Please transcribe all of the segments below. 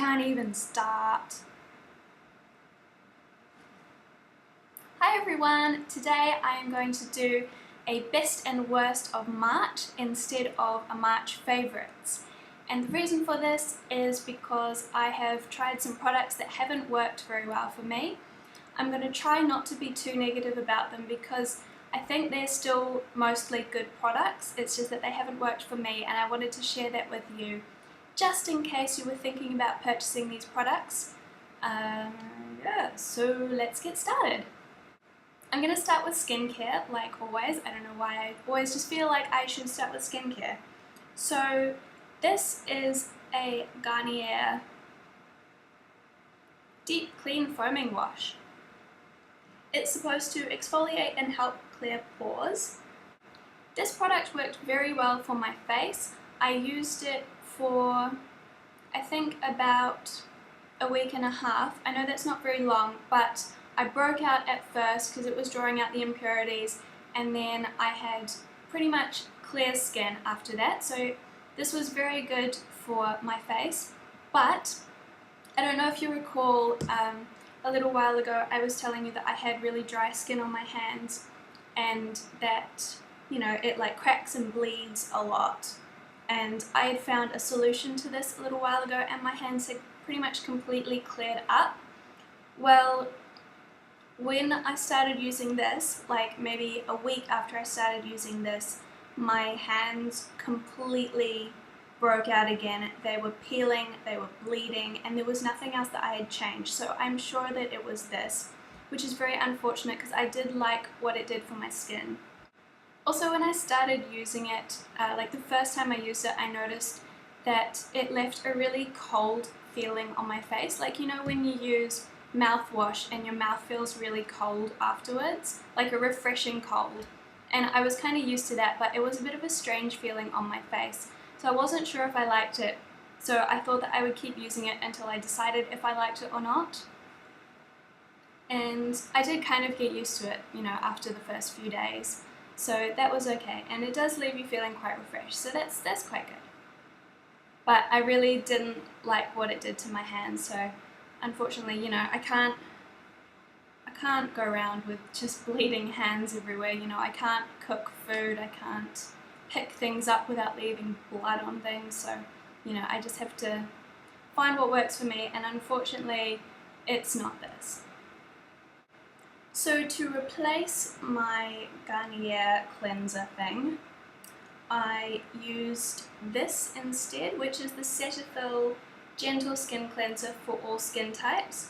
can't even start. Hi everyone, today I am going to do a best and worst of March instead of a March favourites. And the reason for this is because I have tried some products that haven't worked very well for me. I'm going to try not to be too negative about them because I think they're still mostly good products, it's just that they haven't worked for me, and I wanted to share that with you just in case you were thinking about purchasing these products. So let's get started. I'm going to start with skincare, like always. I don't know why I always just feel like I should start with skincare. So this is a Garnier Deep Clean Foaming Wash. It's supposed to exfoliate and help clear pores. This product worked very well for my face. I used it for I think about a week and a half. I know that's not very long, but I broke out at first because it was drawing out the impurities, and then I had pretty much clear skin after that, so this was very good for my face. But I don't know if you recall, a little while ago I was telling you that I had really dry skin on my hands and that, you know, it like cracks and bleeds a lot. And I had found a solution to this a little while ago and my hands had pretty much completely cleared up. Well, when I started using this, like maybe a week after I started using this, my hands completely broke out again. They were peeling, they were bleeding, and there was nothing else that I had changed. So I'm sure that it was this, which is very unfortunate because I did like what it did for my skin. Also, when I started using it, like the first time I used it, I noticed that it left a really cold feeling on my face. Like, you know, when you use mouthwash and your mouth feels really cold afterwards, like a refreshing cold. And I was kind of used to that, but it was a bit of a strange feeling on my face. So I wasn't sure if I liked it. So I thought that I would keep using it until I decided if I liked it or not. And I did kind of get used to it, you know, after the first few days. So that was okay, and it does leave you feeling quite refreshed, so that's quite good. But I really didn't like what it did to my hands, so unfortunately, you know, I can't go around with just bleeding hands everywhere. You know, I can't cook food, I can't pick things up without leaving blood on things, so, you know, I just have to find what works for me, and unfortunately, it's not this. So to replace my Garnier cleanser thing, I used this instead, which is the Cetaphil Gentle Skin Cleanser for all skin types.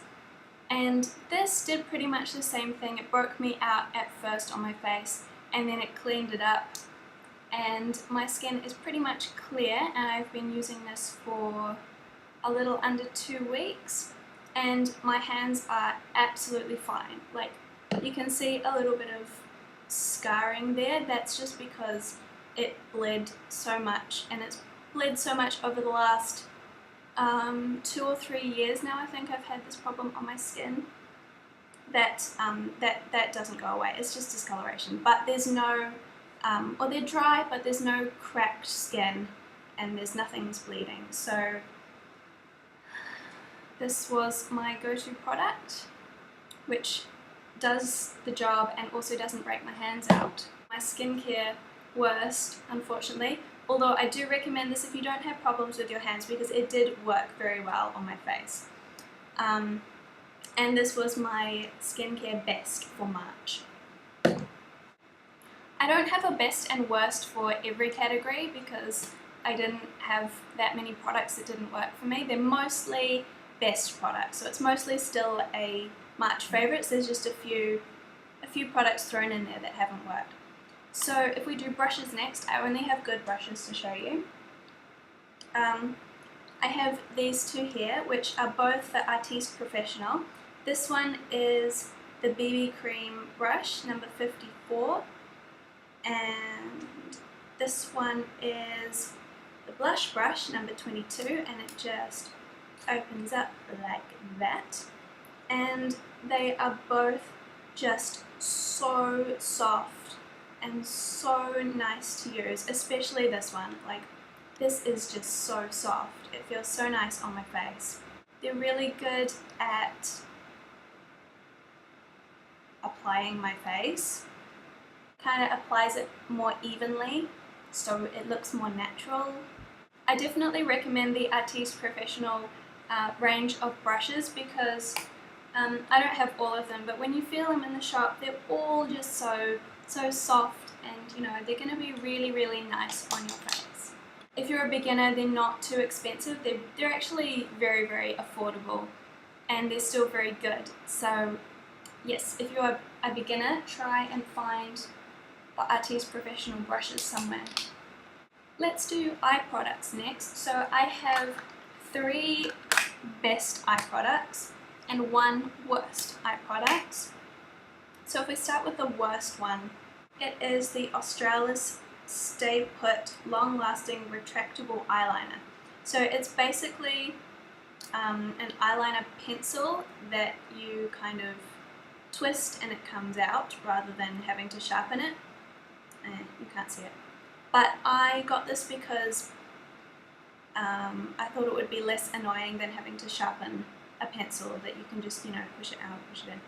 And this did pretty much the same thing. It broke me out at first on my face, and then it cleaned it up. And my skin is pretty much clear, and I've been using this for a little under 2 weeks, and my hands are absolutely fine. Like, you can see a little bit of scarring there. That's just because it bled so much, and it's bled so much over the last 2 or 3 years now. I think I've had this problem on my skin that that doesn't go away. It's just discoloration, but there's no or they're dry, but there's no cracked skin and there's nothing's bleeding. So this was my go-to product, which does the job and also doesn't break my hands out. My skincare worst, unfortunately, although I do recommend this if you don't have problems with your hands because it did work very well on my face. And this was my skincare best for March. I don't have a best and worst for every category because I didn't have that many products that didn't work for me. They're mostly best products, so it's mostly still a March favourites. There's just a few products thrown in there that haven't worked. So if we do brushes next, I only have good brushes to show you. I have these two here, which are both the Artiste Professional. This one is the BB Cream brush, number 54, and this one is the blush brush, number 22, and it just opens up like that. And they are both just so soft and so nice to use, especially this one. Like, this is just so soft. It feels so nice on my face. They're really good at applying my face. Kind of applies it more evenly so it looks more natural. I definitely recommend the Artiste Professional range of brushes because I don't have all of them, but when you feel them in the shop, they're all just so soft, and you know, they're going to be really nice on your face. If you're a beginner, they're not too expensive. They're actually very affordable, and they're still very good. So yes, if you're a beginner, try and find the Artiste Professional brushes somewhere. Let's do eye products next. So I have 3 best eye products and 1 worst eye products. So if we start with the worst one, it is the Australis Stay Put Long Lasting Retractable Eyeliner. So it's basically an eyeliner pencil that you kind of twist and it comes out rather than having to sharpen it. You can't see it. But I got this because I thought it would be less annoying than having to sharpen a pencil that you can just, you know, push it out, push it in.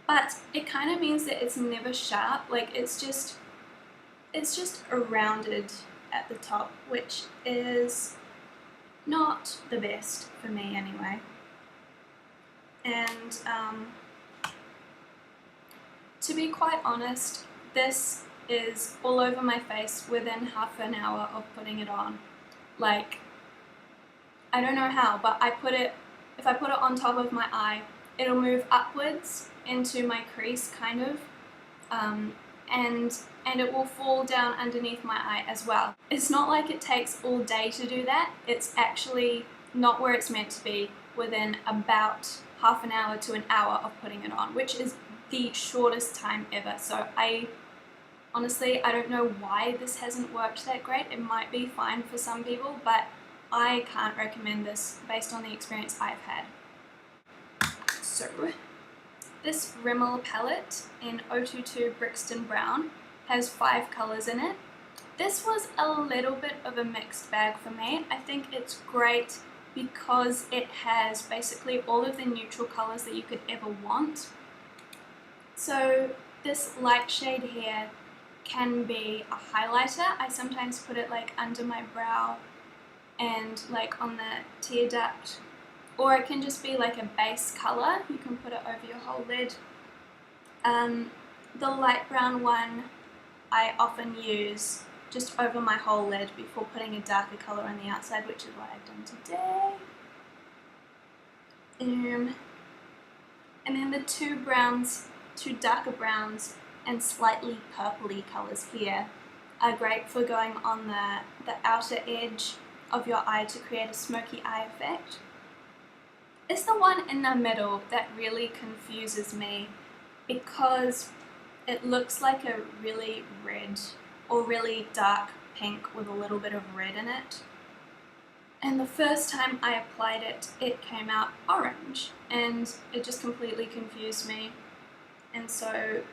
But it kind of means that it's never sharp, like it's just rounded at the top, which is not the best for me anyway. And to be quite honest, this is all over my face within half an hour of putting it on. Like, I don't know how, but if I put it on top of my eye, it'll move upwards into my crease kind of, and it will fall down underneath my eye as well. It's not like it takes all day to do that. It's actually not where it's meant to be within about half an hour to an hour of putting it on, which is the shortest time ever. So honestly, I don't know why this hasn't worked that great. It might be fine for some people, but I can't recommend this based on the experience I've had. So, this Rimmel palette in 022 Brixton Brown has 5 colours in it. This was a little bit of a mixed bag for me. I think it's great because it has basically all of the neutral colours that you could ever want. So this light shade here can be a highlighter. I sometimes put it like under my brow and like on the tear duct, or it can just be like a base colour. You can put it over your whole lid. The light brown one I often use just over my whole lid before putting a darker colour on the outside, which is what I've done today. And then the two darker browns and slightly purpley colours here are great for going on the outer edge of your eye to create a smoky eye effect. It's the one in the middle that really confuses me because it looks like a really red or really dark pink with a little bit of red in it. And the first time I applied it, it came out orange and it just completely confused me. And so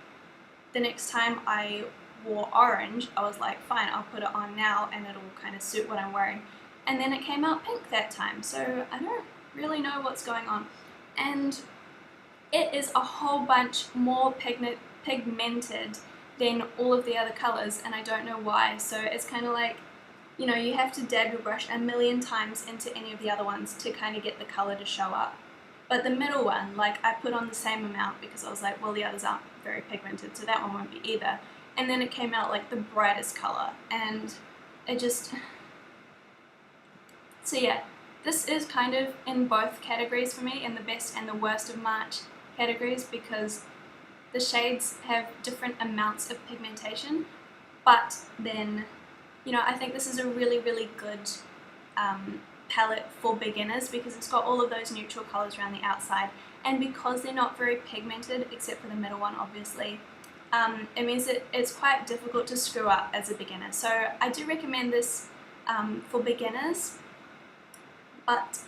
the next time I wore orange, I was like, fine, I'll put it on now and it'll kind of suit what I'm wearing. And then it came out pink that time, so I don't really know what's going on. And it is a whole bunch more pigmented than all of the other colours, and I don't know why. So it's kind of like, you know, you have to dab your brush a million times into any of the other ones to kind of get the colour to show up. But the middle one, like, I put on the same amount because I was like, well, the others aren't very pigmented, so that one won't be either. And then it came out like the brightest colour, and it just... So yeah, this is kind of in both categories for me, in the best and the worst of March categories, because the shades have different amounts of pigmentation, but then, you know, I think this is a really, really good palette for beginners because it's got all of those neutral colours around the outside, and because they're not very pigmented, except for the middle one obviously, it means that it's quite difficult to screw up as a beginner. So I do recommend this for beginners, but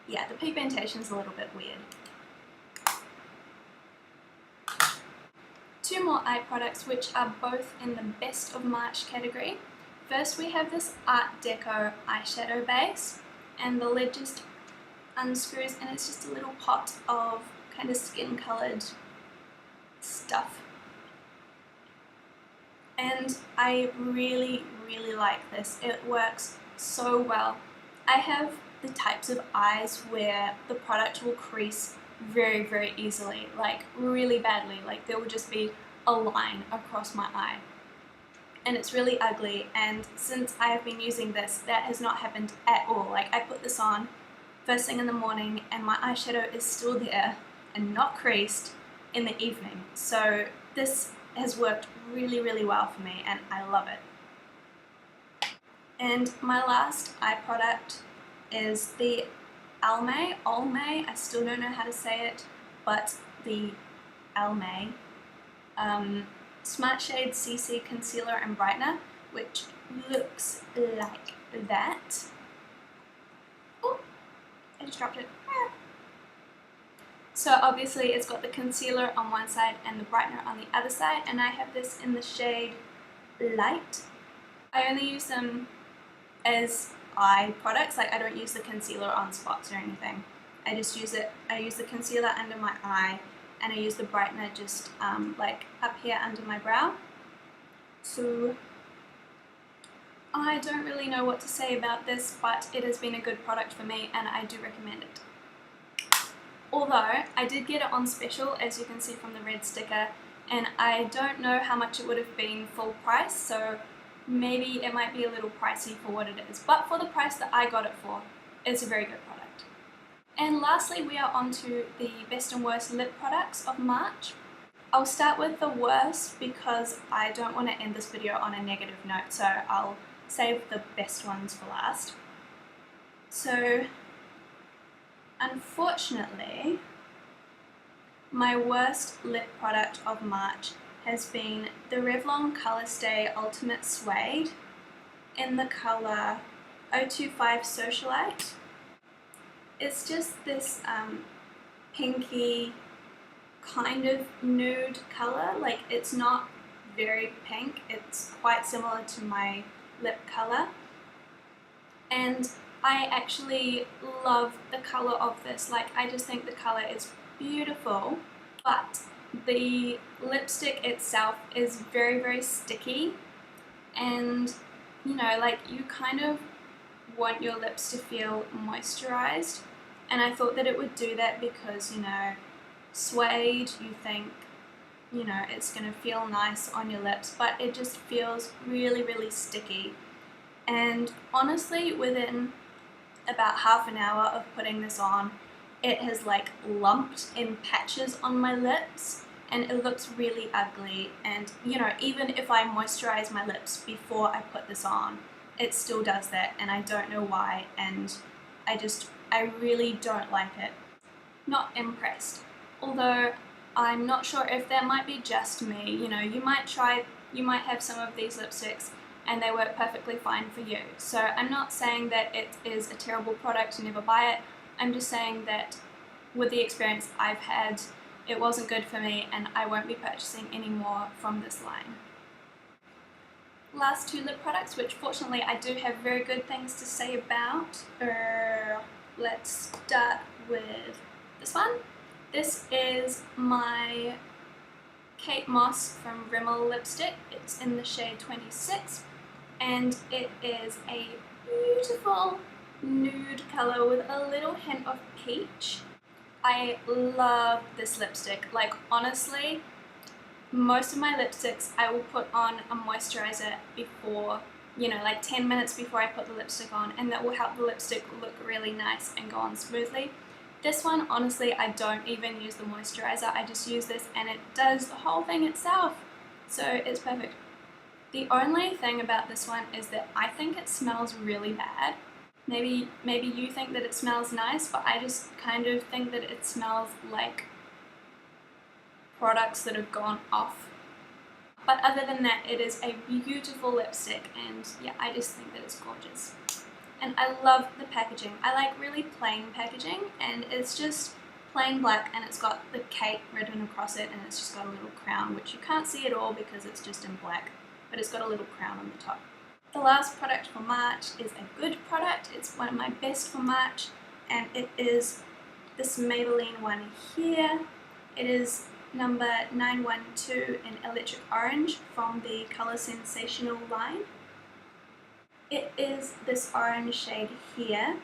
yeah, the pigmentation's a little bit weird. Two more eye products which are both in the best of March category. First we have this Art Deco eyeshadow base, and the lid just unscrews, and it's just a little pot of kind of skin coloured stuff. And I really like this. It works so well. I have the types of eyes where the product will crease very easily, like really badly, like there will just be a line across my eye. And it's really ugly, and since I have been using this, that has not happened at all. Like I put this on first thing in the morning and my eyeshadow is still there and not creased in the evening. So this has worked really well for me and I love it. And my last eye product is the Almay, I still don't know how to say it, but the Almay Smart Shade CC Concealer and Brightener, which looks like that. Oh, I just dropped it. So obviously it's got the concealer on one side and the brightener on the other side, and I have this in the shade Light. I only use them as eye products, like I don't use the concealer on spots or anything. I just use it, I use the concealer under my eye and I use the brightener just like up here under my brow. So I don't really know what to say about this, but it has been a good product for me and I do recommend it. Although I did get it on special, as you can see from the red sticker, and I don't know how much it would have been full price, so maybe it might be a little pricey for what it is, but for the price that I got it for, it's a very good product. And lastly, we are on to the best and worst lip products of March. I'll start with the worst because I don't want to end this video on a negative note, so I'll save the best ones for last. So, unfortunately, my worst lip product of March has been the Revlon Colour Stay Ultimate Suede in the colour 025 Socialite. It's just this pinky kind of nude colour, like it's not very pink, it's quite similar to my lip colour, and I actually love the colour of this. Like I just think the colour is beautiful, but the lipstick itself is very sticky, and you know, like you kind of want your lips to feel moisturized, and I thought that it would do that because, you know, suede, you think, you know, it's going to feel nice on your lips, but it just feels really sticky. And honestly, within about half an hour of putting this on, it has like lumped in patches on my lips and it looks really ugly. And you know, even if I moisturize my lips before I put this on, it still does that, and I don't know why, and I really don't like it. Not impressed. Although I'm not sure if that might be just me. You know, you might have some of these lipsticks and they work perfectly fine for you. So I'm not saying that it is a terrible product to never buy it. I'm just saying that with the experience I've had, it wasn't good for me and I won't be purchasing any more from this line. Last two lip products, which fortunately I do have very good things to say about. Let's start with this one. This is my Kate Moss from Rimmel lipstick. It's in the shade 26 and it is a beautiful nude colour with a little hint of peach. I love this lipstick. Like honestly, most of my lipsticks I will put on a moisturizer before, you know, like 10 minutes before I put the lipstick on, and that will help the lipstick look really nice and go on smoothly. This one, honestly, I don't even use the moisturizer, I just use this and it does the whole thing itself. So it's perfect. The only thing about this one is that I think it smells really bad. Maybe you think that it smells nice, but I just kind of think that it smells like products that have gone off. But other than that, it is a beautiful lipstick, and yeah, I just think that it's gorgeous. And I love the packaging. I like really plain packaging, and it's just plain black and it's got the Kate written across it, and it's just got a little crown, which you can't see at all because it's just in black, but it's got a little crown on the top. The last product for March is a good product. It's one of my best for March, and it is this Maybelline one here. It is number 912 in Electric Orange from the Colour Sensational line. It is this orange shade here,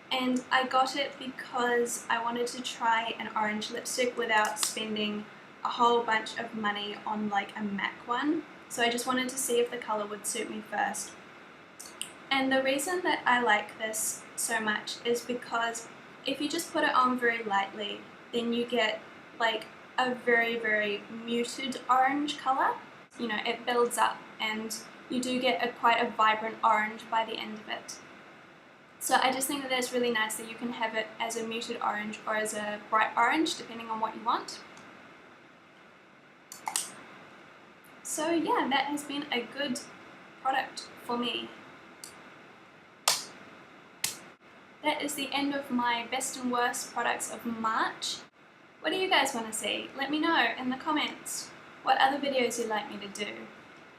and I got it because I wanted to try an orange lipstick without spending a whole bunch of money on like a MAC one. So I just wanted to see if the colour would suit me first. And the reason that I like this so much is because if you just put it on very lightly, then you get like a very, very muted orange colour. You know, it builds up and you do get quite a vibrant orange by the end of it. So I just think that it's really nice that you can have it as a muted orange or as a bright orange, depending on what you want. So yeah, that has been a good product for me. That is the end of my best and worst products of March. What do you guys want to see? Let me know in the comments what other videos you'd like me to do.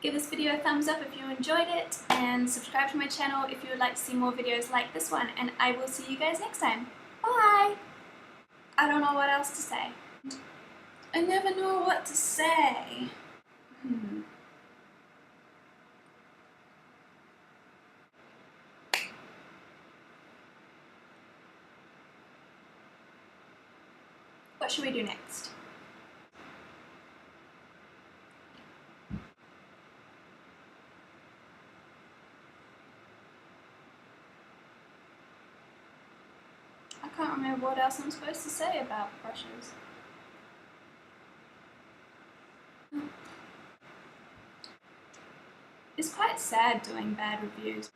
Give this video a thumbs up if you enjoyed it, and subscribe to my channel if you would like to see more videos like this one, and I will see you guys next time. Bye! I don't know what else to say. I never know what to say. What should we do next? I can't remember what else I'm supposed to say about brushes. It's quite sad doing bad reviews.